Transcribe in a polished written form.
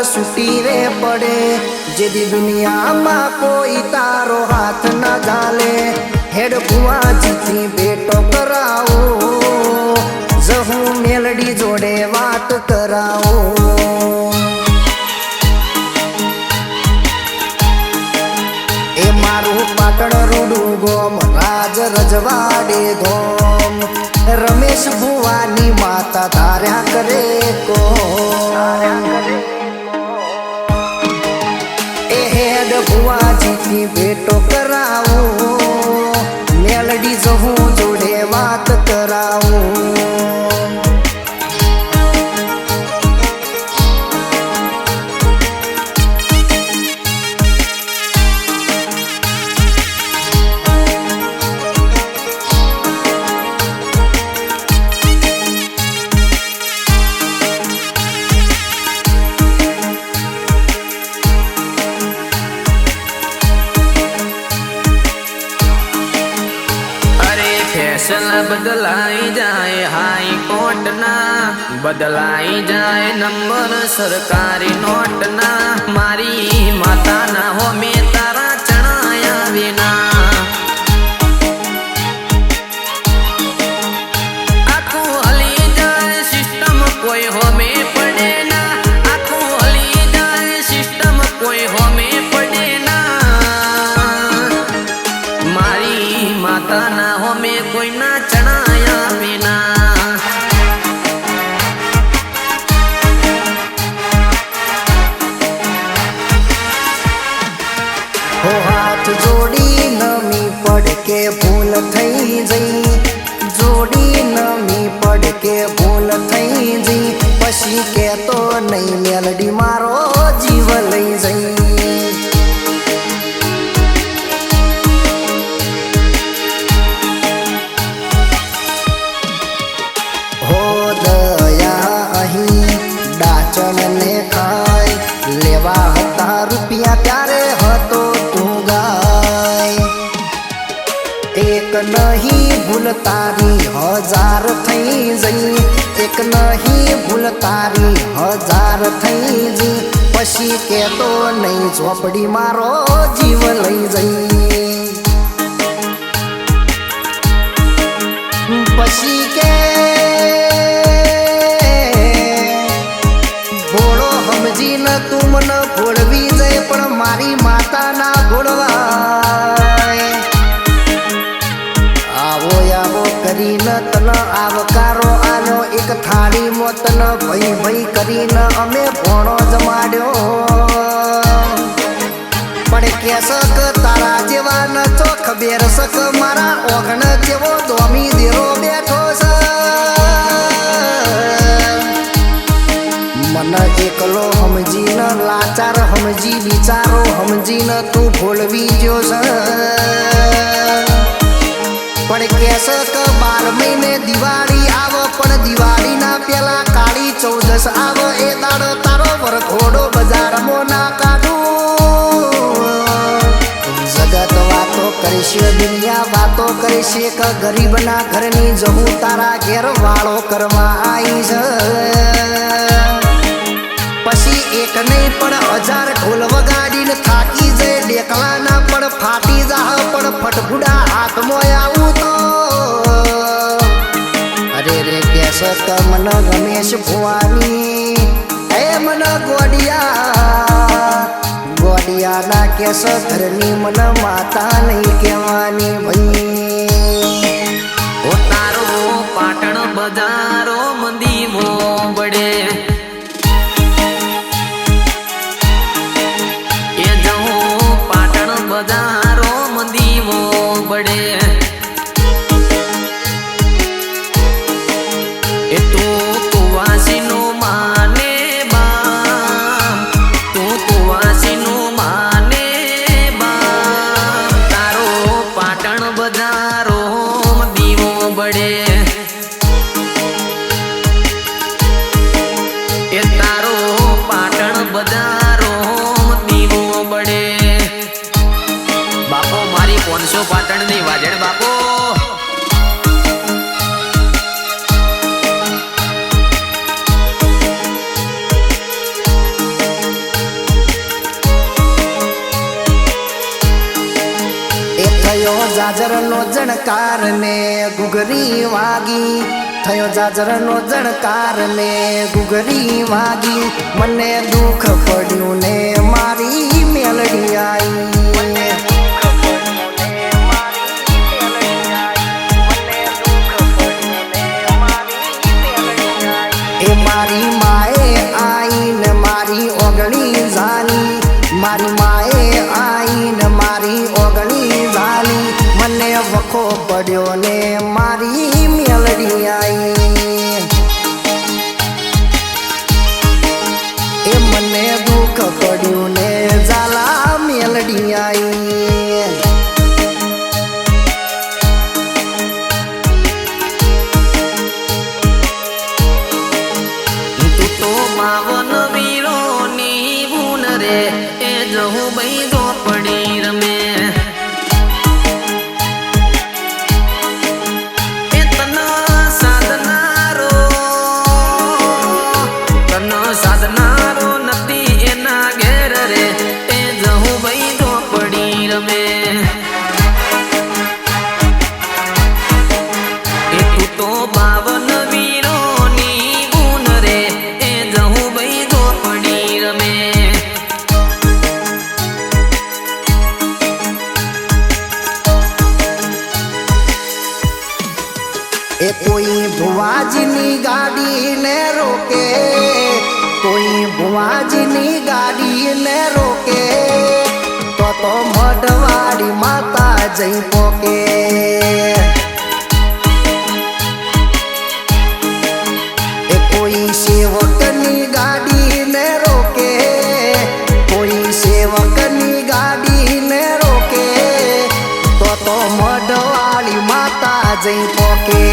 छूटी रे पड़े जेदी दुनिया में कोई तारो हाथ न डाले हेड बुआ जीती बेटो कराओ जहू मेलडी जोड़े बात कराओ ए मारू पाटण रूडू गोम राज रजवाड़े धोम रमेश बुवानी माता धार्या करे को ए हेड बुआ जीती बेटो कराओ मेलडी जहू जोड़े बात कराओ फैसला बदलाई जाए हाई कोर्ट ना बदलाई जाए नंबर सरकारी नोट ना मारी माता ना हो में तारा चढ़ाया बिना आखू हली जाए सिस्टम कोई हो में पड़े ना आखू हली जाए सिस्टम कोई हो में पड़े ना मारी माता ना हो में कोई ना चढ़ाया बिना हो हाथ जोड़ी नमी पड़ के भूल थई जई जोड़ी नमी पड़ के भूल थई जई पसी के तो नहीं मेलडी मारो जीव लई जई ने खाय लेवा हता रुपया त्यारे हतो तू गाय एक नहीं भूल तारी हजार थई जई एक नहीं भूल तारी हजार थई जी पसी के तो नहीं झोपड़ी मारो जीव लई जई पसी के समझी न तुम न भोळवी जय पण मारी माता ना भोळवाय आवो आवो करी न तन आवकारो आलो एक थाળી मोतन भई भई करी न अमे भोणो जमाड्यो पण केसक तारा जेवा न चोख बेरसक मारा ओघण जेवो दोमी देरो बेठो छ मन एकलो हमजी न लाचार हमजी विचारो हमजी न तू भोलवी जो पण केसक 12 महीने दिवाળી आव पण दिवाળી ना पेला काળી चौदस आव ए दाड़ तारो वरखोडो बजार मो ना काढू जगत वातो करेशे दुनिया वातो करेशे क गरीब ना घरनी जहू तारा घेर वाळो करवा आई छ पसी एक नहीं पण 1000 ढोल वगाड़ी न थाकी जे लेकला ना पण फाटी जा पण फटफुडा हाथ मोया तो अरे रे कैस क मन रमेश भुवानी ए मन गोडिया गोडिया ना कैस धरनी मन माता नहीं केवानी भई ओ तारो पाटण बजारो मंदीवो बड़े बजारो मंदीवो बड़े ए तू कुवासीनो माने बा तू कुवासीनो माने बा तारो पाटण बजारो मंदीवो बड़े જાજરનો જણકાર ને ઘૂઘરી વાગી, થયો જાજરનો જણકાર ને ઘૂઘરી વાગી, મને દુઃખ પડ્યું ને મારી મેલડી આવી. એ મારી માએ આઈને મારી ઓગણી ઝાલી, મારી માએ આઈને મારી ઓગણી ઝાલી, મને વખો પડ્યો ને મારી મેલડી આવી. એ મને દુઃખ પડ્યું ને ઝાલા મેલડી આવી. માવન વીરોની ભૂન રે એ જહુ બઈ ઝોપડી રમે. એ તન સાધનારો નથી એના ઘેર રે એ જહુ બઈ ઝોપડી રમે. એ તું તો બાવન એ કોઈ ભુવાજીની ગાડી ને રોકે, કોઈ ભુવાજીની ગાડી ને રોકે, તો મઢવાડી માતા જઈ પોકે. એ કોઈ સેવકની ગાડી ને રોકે, કોઈ સેવકની ગાડી ને રોકે, તો મઢવાડી માતા જઈ પોકે.